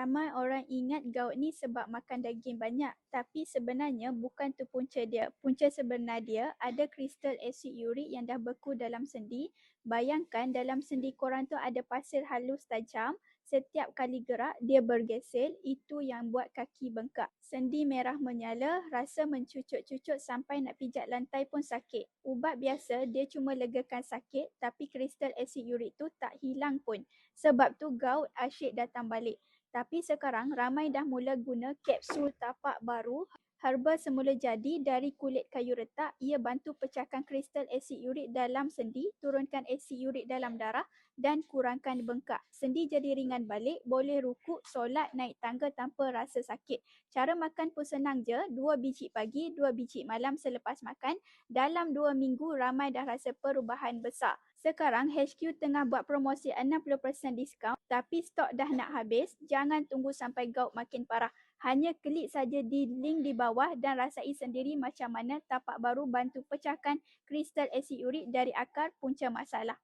Ramai orang ingat gout ni sebab makan daging banyak, tapi sebenarnya bukan tu punca dia. Punca sebenar dia ada kristal asid urik yang dah beku dalam sendi. Bayangkan dalam sendi korang tu ada pasir halus tajam. Setiap kali gerak, dia bergesel. Itu yang buat kaki bengkak. Sendi merah menyala, rasa mencucuk-cucuk sampai nak pijak lantai pun sakit. Ubat biasa, dia cuma legakan sakit, tapi kristal asid urik tu tak hilang pun. Sebab tu gout asyik datang balik. Tapi sekarang ramai dah mula guna kapsul tapak baru. Herba semula jadi dari kulit kayu retak. Ia bantu pecahkan kristal asid urik dalam sendi, turunkan asid urik dalam darah dan kurangkan bengkak. Sendi jadi ringan balik, boleh rukuk, solat, naik tangga tanpa rasa sakit. Cara makan pun senang je, 2 biji pagi, 2 biji malam selepas makan. Dalam 2 minggu ramai dah rasa perubahan besar. Sekarang HQ tengah buat promosi 60% diskaun, tapi stok dah nak habis. Jangan tunggu sampai gout makin parah. Hanya klik saja di link di bawah dan rasai sendiri macam mana tapak baru bantu pecahkan kristal asid urik dari akar punca masalah.